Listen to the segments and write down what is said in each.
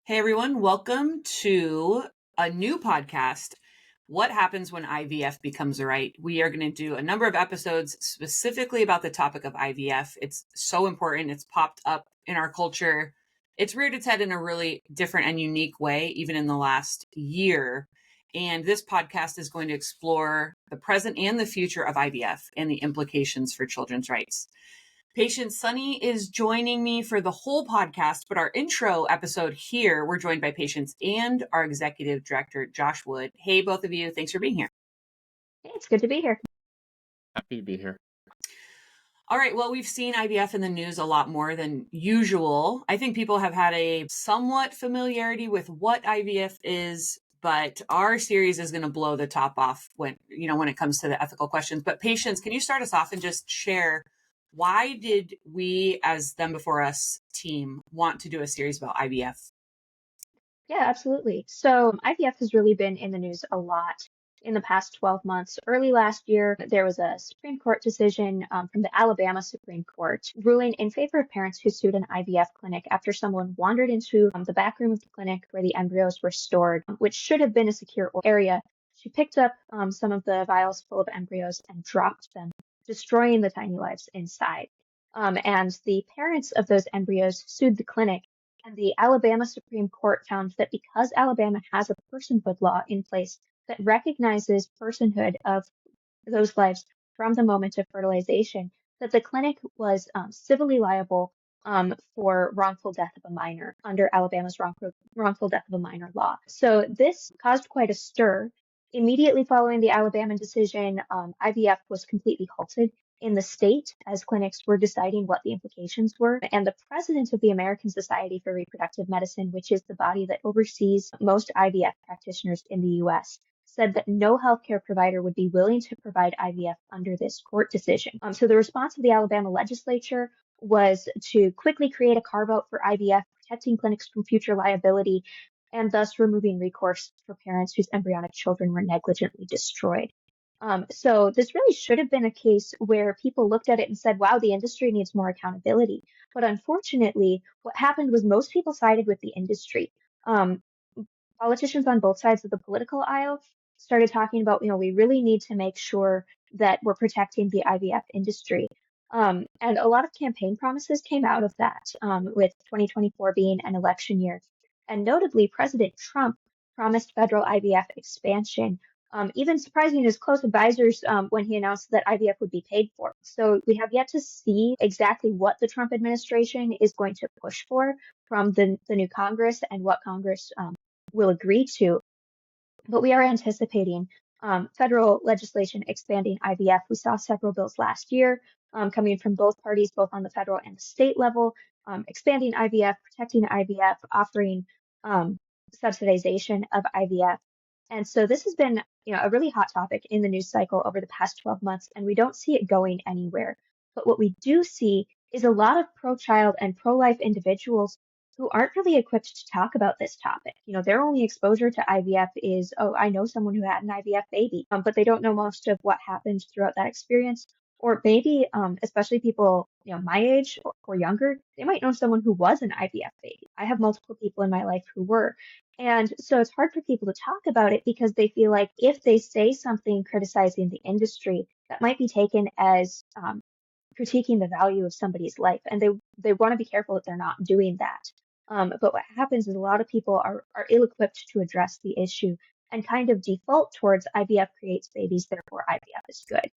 Hey everyone, welcome to a new podcast, What Happens When IVF Becomes a Right. We are going to do a number of episodes specifically about the topic of IVF. It's so important. It's popped up in our culture. It's reared its head in a really different and unique way, even in the last year. And this podcast is going to explore the present and the future of IVF and the implications for children's rights. Patient Sunny is joining me for the whole podcast, but our intro episode here, we're joined by Patients and our executive director, Josh Wood. Hey, both of you. Thanks for being here. Hey, it's good to be here. Happy to be here. All right. Well, we've seen IVF in the news a lot more than usual. I think people have had a somewhat familiarity with what IVF is, but our series is going to blow the top off when it comes to the ethical questions. But Patients, can you start us off and just share why did we, as Them Before Us team, want to do a series about IVF? Yeah, absolutely. So IVF has really been in the news a lot in the past 12 months. Early last year, there was a Supreme Court decision from the Alabama Supreme Court ruling in favor of parents who sued an IVF clinic after someone wandered into the back room of the clinic where the embryos were stored, which should have been a secure area. She picked up some of the vials full of embryos and dropped them, destroying the tiny lives inside. And the parents of those embryos sued the clinic. And the Alabama Supreme Court found that because Alabama has a personhood law in place that recognizes personhood of those lives from the moment of fertilization, that the clinic was civilly liable for wrongful death of a minor under Alabama's wrongful death of a minor law. So this caused quite a stir. Immediately following the Alabama decision, IVF was completely halted in the state as clinics were deciding what the implications were. And the president of the American Society for Reproductive Medicine, which is the body that oversees most IVF practitioners in the US, said that no healthcare provider would be willing to provide IVF under this court decision. So the response of the Alabama legislature was to quickly create a carve-out for IVF, protecting clinics from future liability, and thus removing recourse for parents whose embryonic children were negligently destroyed. So this really should have been a case where people looked at it and said, wow, the industry needs more accountability. But unfortunately, what happened was most people sided with the industry. Politicians on both sides of the political aisle started talking about, we really need to make sure that we're protecting the IVF industry. And a lot of campaign promises came out of that, with 2024 being an election year. And notably, President Trump promised federal IVF expansion, even surprising his close advisors when he announced that IVF would be paid for. So we have yet to see exactly what the Trump administration is going to push for from the new Congress and what Congress will agree to. But we are anticipating federal legislation expanding IVF. We saw several bills last year coming from both parties, both on the federal and the state level, expanding IVF, protecting IVF, offering subsidization of IVF. And so this has been, a really hot topic in the news cycle over the past 12 months, and we don't see it going anywhere. But what we do see is a lot of pro-child and pro-life individuals who aren't really equipped to talk about this topic. Their only exposure to IVF is, oh, I know someone who had an IVF baby, but they don't know most of what happened throughout that experience. Or maybe, especially people, my age or younger, they might know someone who was an IVF baby. I have multiple people in my life who were. And so it's hard for people to talk about it because they feel like if they say something criticizing the industry, that might be taken as critiquing the value of somebody's life. And they want to be careful that they're not doing that. But what happens is a lot of people are ill-equipped to address the issue and kind of default towards IVF creates babies, therefore IVF is good.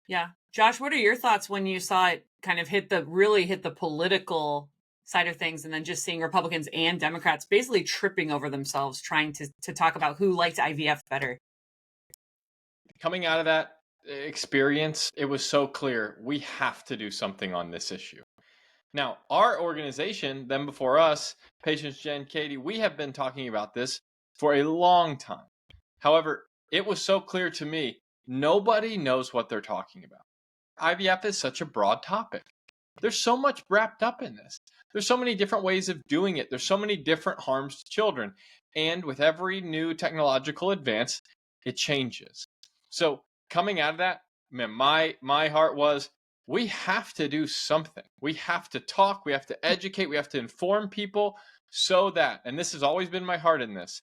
Yeah. Josh, what are your thoughts when you saw it kind of hit the political side of things, and then just seeing Republicans and Democrats basically tripping over themselves trying to talk about who liked IVF better? Coming out of that experience, it was so clear we have to do something on this issue. Now, our organization, Them Before Us, Patients Jen, Katie, we have been talking about this for a long time. However, it was so clear to me, nobody knows what they're talking about. IVF is such a broad topic. There's so much wrapped up in this. There's so many different ways of doing it. There's so many different harms to children. And with every new technological advance, it changes. So coming out of that, man, my heart was, we have to do something. We have to talk. We have to educate. We have to inform people. so that, and this has always been my heart in this,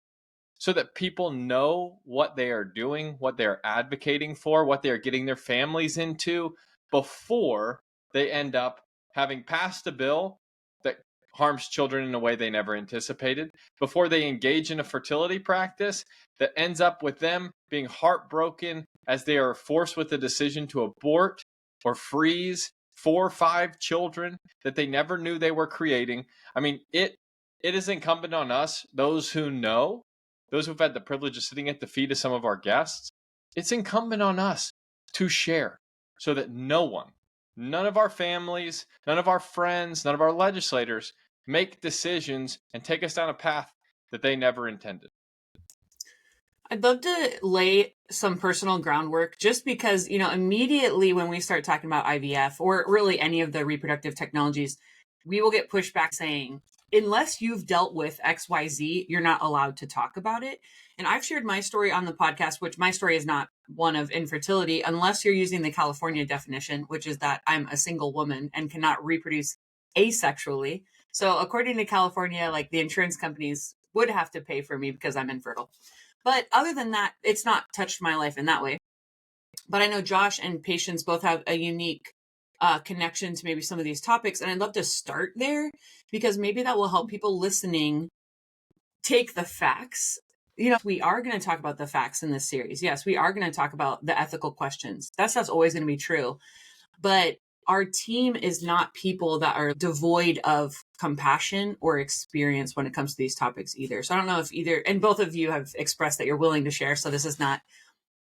so that people know what they are doing, what they're advocating for, what they're getting their families into before they end up having passed a bill that harms children in a way they never anticipated, before they engage in a fertility practice that ends up with them being heartbroken as they are forced with the decision to abort or freeze 4 or 5 children that they never knew they were creating. I mean, it is incumbent on us, those who know, those who've had the privilege of sitting at the feet of some of our guests, it's incumbent on us to share so that no one, none of our families, none of our friends, none of our legislators make decisions and take us down a path that they never intended. I'd love to lay some personal groundwork just because, immediately when we start talking about IVF or really any of the reproductive technologies, we will get pushback saying, unless you've dealt with XYZ, you're not allowed to talk about it. And I've shared my story on the podcast, which my story is not one of infertility, unless you're using the California definition, which is that I'm a single woman and cannot reproduce asexually. So according to California, like the insurance companies would have to pay for me because I'm infertile. But other than that, it's not touched my life in that way. But I know Josh and Patience both have a unique connection to maybe some of these topics. And I'd love to start there because maybe that will help people listening take the facts. We are going to talk about the facts in this series. Yes, we are going to talk about the ethical questions. That's always going to be true. But our team is not people that are devoid of compassion or experience when it comes to these topics either. So I don't know if either, and both of you have expressed that you're willing to share. So this is not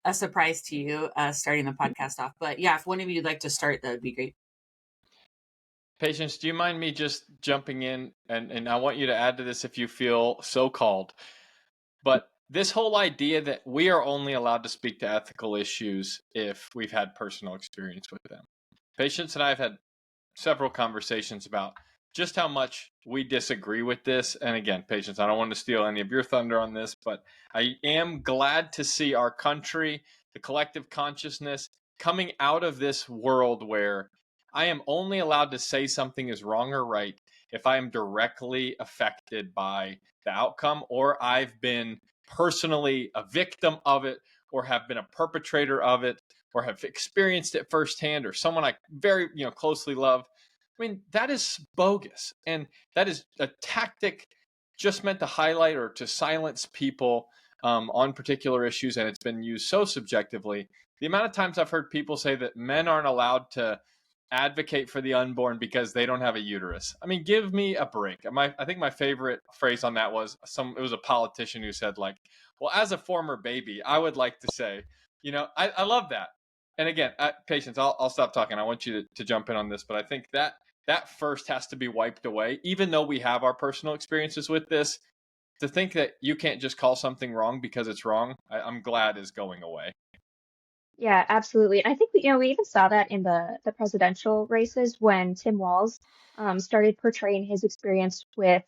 a surprise to you starting the podcast off. But yeah, if one of you would like to start, that would be great. Patience, do you mind me just jumping in? And I want you to add to this if you feel so called. But this whole idea that we are only allowed to speak to ethical issues if we've had personal experience with them. Patience and I have had several conversations about just how much we disagree with this. And again, Patience, I don't want to steal any of your thunder on this, but I am glad to see our country, the collective consciousness, coming out of this world where I am only allowed to say something is wrong or right if I am directly affected by the outcome, or I've been personally a victim of it, or have been a perpetrator of it, or have experienced it firsthand, or someone I very closely love. I mean, that is bogus, and that is a tactic just meant to highlight or to silence people on particular issues, and it's been used so subjectively. The amount of times I've heard people say that men aren't allowed to advocate for the unborn because they don't have a uterus. I mean, give me a break. I think my favorite phrase on that was it was a politician who said, like, well, as a former baby, I would like to say, I love that. And again, Patience, I'll stop talking. I want you to jump in on this, but I think that first has to be wiped away, even though we have our personal experiences with this. To think that you can't just call something wrong because it's wrong, I'm glad is going away. Yeah, absolutely. And I think we even saw that in the presidential races when Tim Walz started portraying his experience with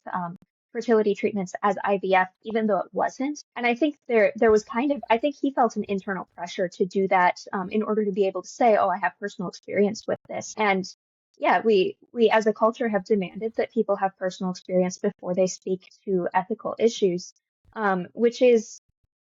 fertility treatments as IVF, even though it wasn't. And I think there was I think he felt an internal pressure to do that in order to be able to say, oh, I have personal experience with this. And yeah, we as a culture have demanded that people have personal experience before they speak to ethical issues, which is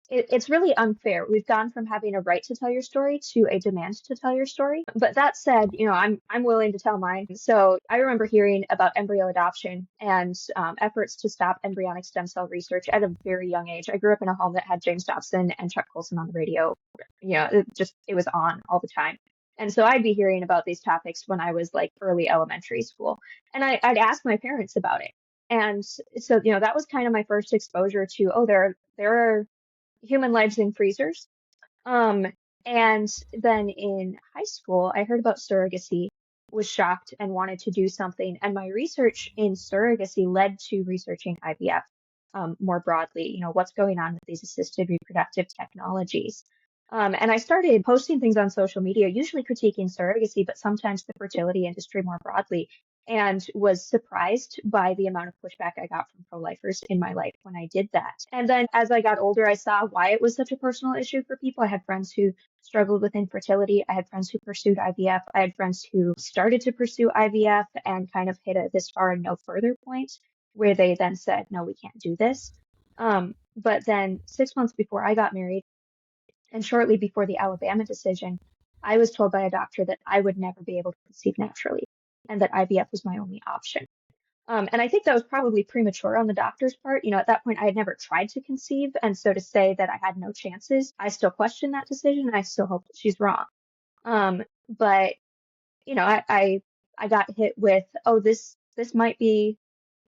it's really unfair. We've gone from having a right to tell your story to a demand to tell your story. But that said, I'm willing to tell mine. So I remember hearing about embryo adoption and efforts to stop embryonic stem cell research at a very young age. I grew up in a home that had James Dobson and Chuck Colson on the radio. It was on all the time. And so I'd be hearing about these topics when I was like early elementary school, and I'd ask my parents about it. And so, that was kind of my first exposure to, oh, there are human lives in freezers. Um, and then in high school, I heard about surrogacy, was shocked and wanted to do something. And my research in surrogacy led to researching IVF more broadly, what's going on with these assisted reproductive technologies. And I started posting things on social media, usually critiquing surrogacy, but sometimes the fertility industry more broadly, and was surprised by the amount of pushback I got from pro-lifers in my life when I did that. And then as I got older, I saw why it was such a personal issue for people. I had friends who struggled with infertility. I had friends who pursued IVF. I had friends who started to pursue IVF and kind of hit a this far and no further point. where they then said, no, we can't do this. But then 6 months before I got married, and shortly before the Alabama decision, I was told by a doctor that I would never be able to conceive naturally and that IVF was my only option. And I think that was probably premature on the doctor's part. At that point, I had never tried to conceive. And so to say that I had no chances, I still question that decision. And I still hope that she's wrong. But, I got hit with, oh, this might be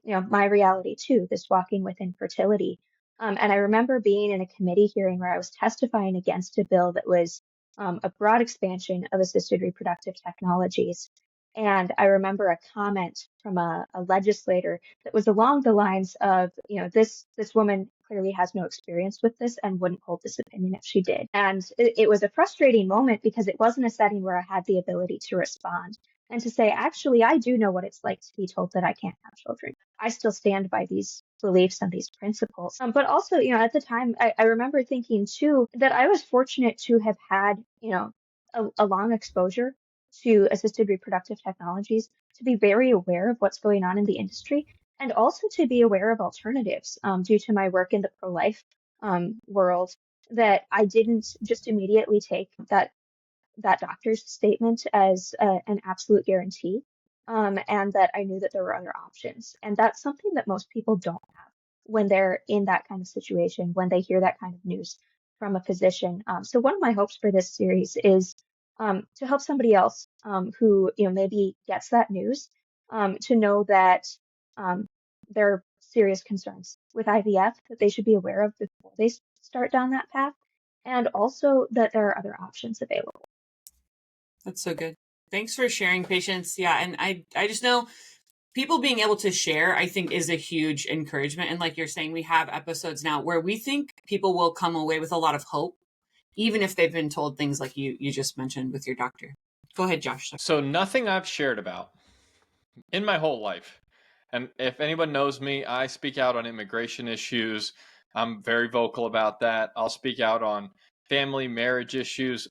my reality too, this walking with infertility. And I remember being in a committee hearing where I was testifying against a bill that was a broad expansion of assisted reproductive technologies. And I remember a comment from a legislator that was along the lines of, this woman clearly has no experience with this and wouldn't hold this opinion if she did. And it was a frustrating moment because it wasn't a setting where I had the ability to respond and to say, actually, I do know what it's like to be told that I can't have children. I still stand by these beliefs and these principles. But also, at the time, I remember thinking too that I was fortunate to have had, a long exposure to assisted reproductive technologies, to be very aware of what's going on in the industry, and also to be aware of alternatives due to my work in the pro-life world, that I didn't just immediately take that doctor's statement as an absolute guarantee, and that I knew that there were other options. And that's something that most people don't have when they're in that kind of situation, when they hear that kind of news from a physician. So one of my hopes for this series is to help somebody else who maybe gets that news to know that there are serious concerns with IVF that they should be aware of before they start down that path, and also that there are other options available. That's so good. Thanks for sharing, Patience. Yeah, and I just know people being able to share, I think, is a huge encouragement. And like you're saying, we have episodes now where we think people will come away with a lot of hope, even if they've been told things like you just mentioned with your doctor. Go ahead, Josh. So nothing I've shared about in my whole life, and if anyone knows me, I speak out on immigration issues. I'm very vocal about that. I'll speak out on family marriage issues.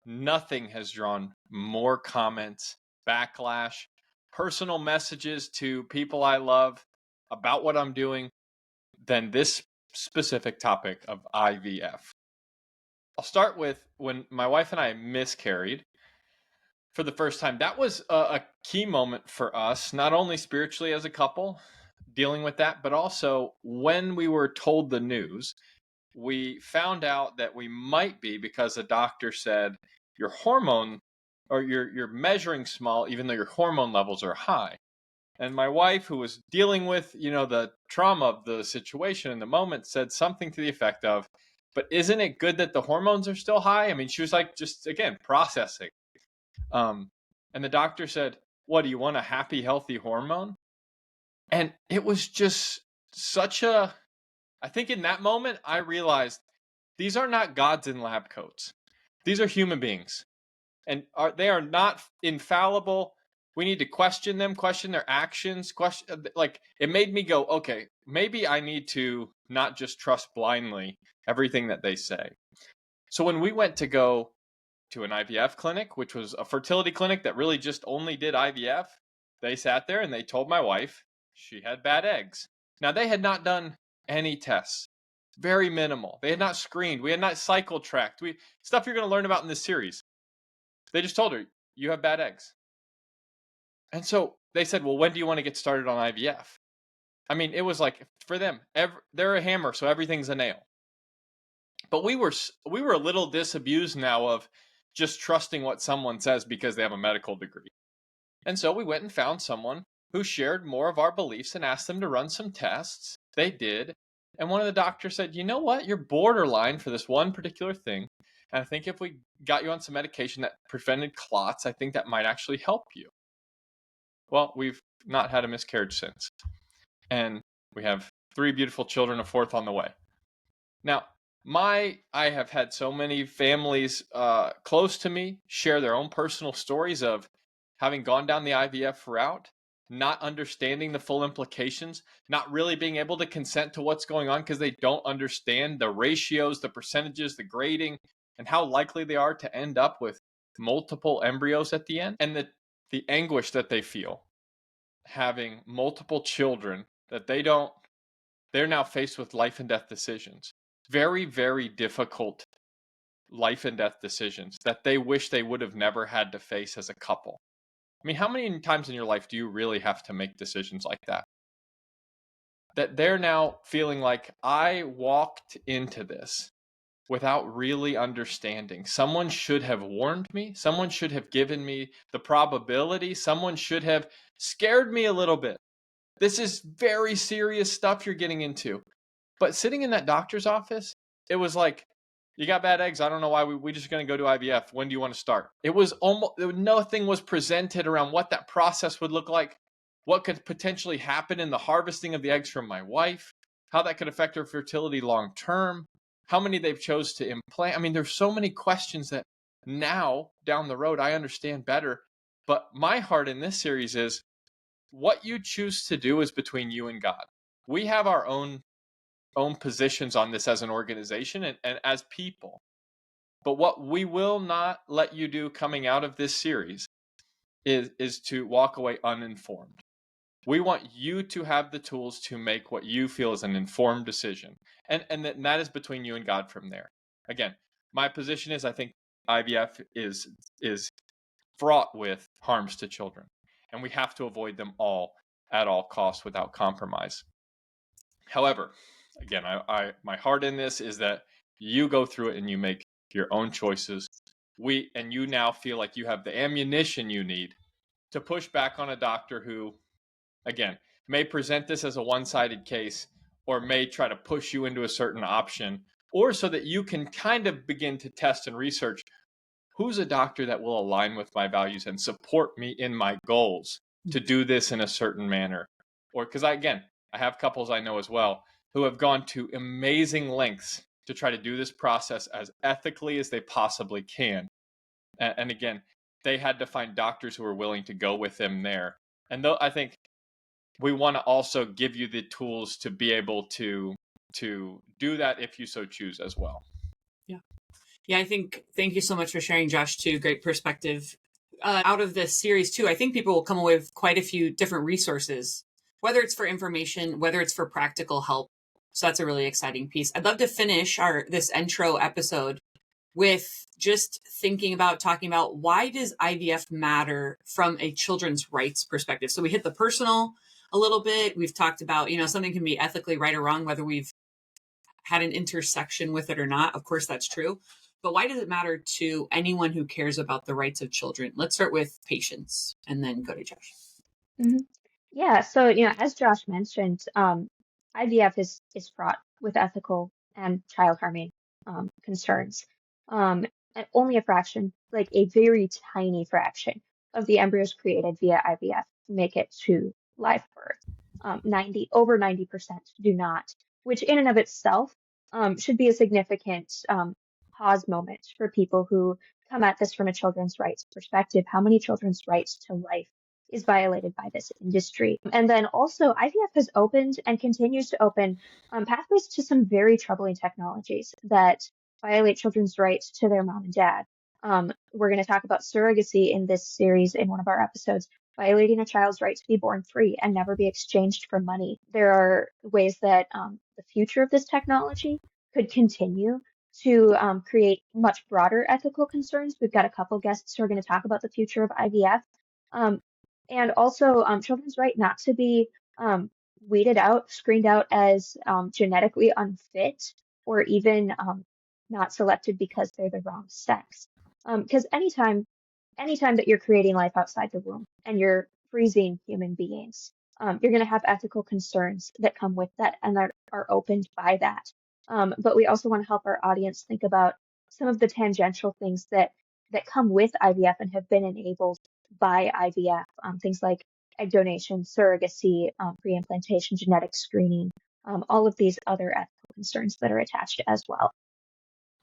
Nothing has drawn more comments, backlash, personal messages to people I love about what I'm doing than this specific topic of IVF. I'll start with when my wife and I miscarried for the first time. That was a key moment for us, not only spiritually as a couple, dealing with that, but also when we were told the news, we found out that we might be, because the doctor said your hormone, or you're measuring small even though your hormone levels are high. And my wife, who was dealing with the trauma of the situation in the moment, said something to the effect of, but isn't it good that the hormones are still high? I mean, she was like, just again processing. And the doctor said, what, do you want a happy healthy hormone? And it was just such a, I think in that moment, I realized these are not gods in lab coats. These are human beings. And they are not infallible. We need to question them, question their actions, it made me go, okay, maybe I need to not just trust blindly everything that they say. So when we went to go to an IVF clinic, which was a fertility clinic that really just only did IVF, they sat there and they told my wife she had bad eggs. Now, they had not done any tests, very minimal. They had not screened. We had not cycle tracked. Stuff you're going to learn about in this series. They just told her, you have bad eggs. And so they said, well, when do you want to get started on IVF? I mean, it was like, for them, they're a hammer, so everything's a nail. But we were a little disabused now of just trusting what someone says because they have a medical degree. And so we went and found someone who shared more of our beliefs and asked them to run some tests. They did. And one of the doctors said, you know what? You're borderline for this one particular thing. And I think if we got you on some medication that prevented clots, I think that might actually help you. Well, we've not had a miscarriage since. And we have 3 beautiful children, a 4th on the way. Now, I have had so many families close to me share their own personal stories of having gone down the IVF route, not understanding the full implications, not really being able to consent to what's going on because they don't understand the ratios, the percentages, the grading, and how likely they are to end up with multiple embryos at the end, and the anguish that they feel having multiple children that they're now faced with life and death decisions. Very, very difficult life and death decisions that they wish they would have never had to face as a couple. I mean, how many times in your life do you really have to make decisions like that? That they're now feeling like, I walked into this without really understanding. Someone should have warned me. Someone should have given me the probability. Someone should have scared me a little bit. This is very serious stuff you're getting into. But sitting in that doctor's office, it was like, you got bad eggs. I don't know why we just going to go to IVF. When do you want to start? It was almost, nothing was presented around what that process would look like, what could potentially happen in the harvesting of the eggs from my wife, how that could affect her fertility long term, how many they've chose to implant. I mean, there's so many questions that now down the road I understand better. But my heart in this series is, what you choose to do is between you and God. We have our own positions on this as an organization and as people. But what we will not let you do coming out of this series is to walk away uninformed. We want you to have the tools to make what you feel is an informed decision. And that is between you and God from there. Again, my position is, I think IVF is fraught with harms to children, and we have to avoid them all at all costs without compromise. However, again, my heart in this is that you go through it and you make your own choices. And you now feel like you have the ammunition you need to push back on a doctor who, again, may present this as a one-sided case or may try to push you into a certain option, or so that you can kind of begin to test and research who's a doctor that will align with my values and support me in my goals to do this in a certain manner. Or because I have couples I know as well who have gone to amazing lengths to try to do this process as ethically as they possibly can. And again, they had to find doctors who are willing to go with them there. And though I think we want to also give you the tools to be able to do that if you so choose as well. Yeah, thank you so much for sharing, Josh, too. Great perspective. Out of this series, too, I think people will come away with quite a few different resources, whether it's for information, whether it's for practical help. So that's a really exciting piece. I'd love to finish this intro episode with just talking about why does IVF matter from a children's rights perspective. So we hit the personal a little bit. We've talked about, something can be ethically right or wrong, whether we've had an intersection with it or not. Of course, that's true. But why does it matter to anyone who cares about the rights of children? Let's start with patients and then go to Josh. hmm Yeah, so as Josh mentioned, IVF is fraught with ethical and child harming concerns. And only a fraction, like a very tiny fraction, of the embryos created via IVF make it to live birth. 90% do not, which in and of itself should be a significant pause moment for people who come at this from a children's rights perspective. How many children's rights to life is violated by this industry? And then also, IVF has opened and continues to open pathways to some very troubling technologies that violate children's rights to their mom and dad. We're going to talk about surrogacy in this series in one of our episodes, violating a child's right to be born free and never be exchanged for money. There are ways that the future of this technology could continue to create much broader ethical concerns. We've got a couple guests who are going to talk about the future of IVF. And also children's right not to be weeded out, screened out as genetically unfit, or even not selected because they're the wrong sex. Because anytime that you're creating life outside the womb and you're freezing human beings, you're going to have ethical concerns that come with that and that are opened by that. But we also want to help our audience think about some of the tangential things that come with IVF and have been enabled by IVF, things like egg donation, surrogacy, pre-implantation, genetic screening, all of these other ethical concerns that are attached as well.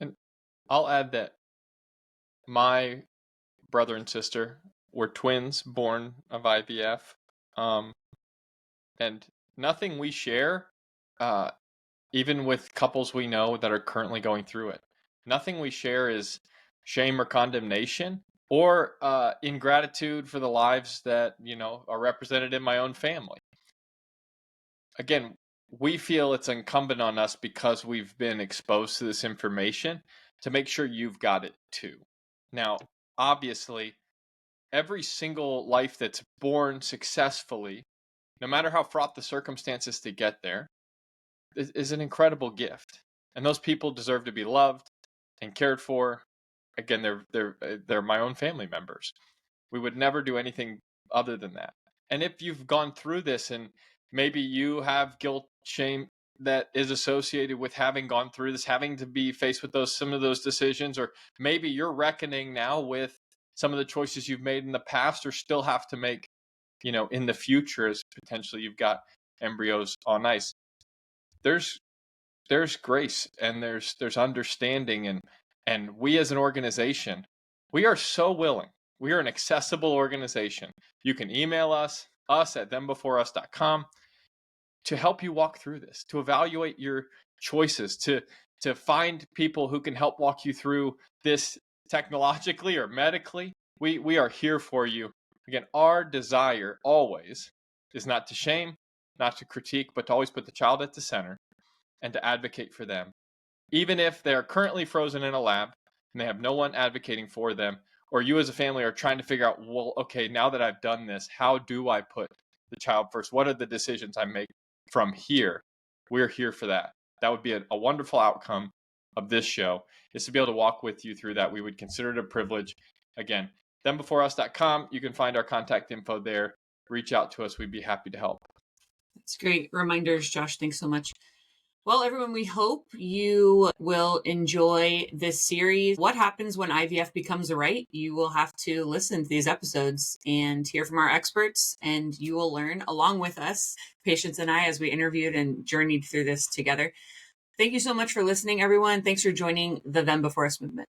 And I'll add that my brother and sister were twins born of IVF. And nothing we share, even with couples we know that are currently going through it, nothing we share is shame or condemnation or ingratitude for the lives that, are represented in my own family. again, we feel it's incumbent on us because we've been exposed to this information to make sure you've got it too. Now, obviously, every single life that's born successfully, no matter how fraught the circumstances to get there, is an incredible gift. And those people deserve to be loved and cared for. Again, they're my own family members. We would never do anything other than that. And if you've gone through this and maybe you have guilt, shame that is associated with having gone through this, having to be faced with some of those decisions, or maybe you're reckoning now with some of the choices you've made in the past or still have to make, in the future, as potentially you've got embryos on ice. There's grace and there's understanding, and we as an organization, we are so willing. We are an accessible organization. You can email us at thembeforeus.com, to help you walk through this, to evaluate your choices, to find people who can help walk you through this technologically or medically. We are here for you. Again, our desire always is not to shame, not to critique, but to always put the child at the center and to advocate for them. Even if they're currently frozen in a lab and they have no one advocating for them, or you as a family are trying to figure out, well, okay, now that I've done this, how do I put the child first? What are the decisions I make from here? We're here for that. That would be a wonderful outcome of this show, is to be able to walk with you through that. We would consider it a privilege. Again, thembeforeus.com. You can find our contact info there. Reach out to us. We'd be happy to help. That's great reminders, Josh. Thanks so much. Well, everyone, we hope you will enjoy this series. What happens when IVF becomes a right? You will have to listen to these episodes and hear from our experts, and you will learn along with us, patients and I, as we interviewed and journeyed through this together. Thank you so much for listening, everyone. Thanks for joining the Them Before Us movement.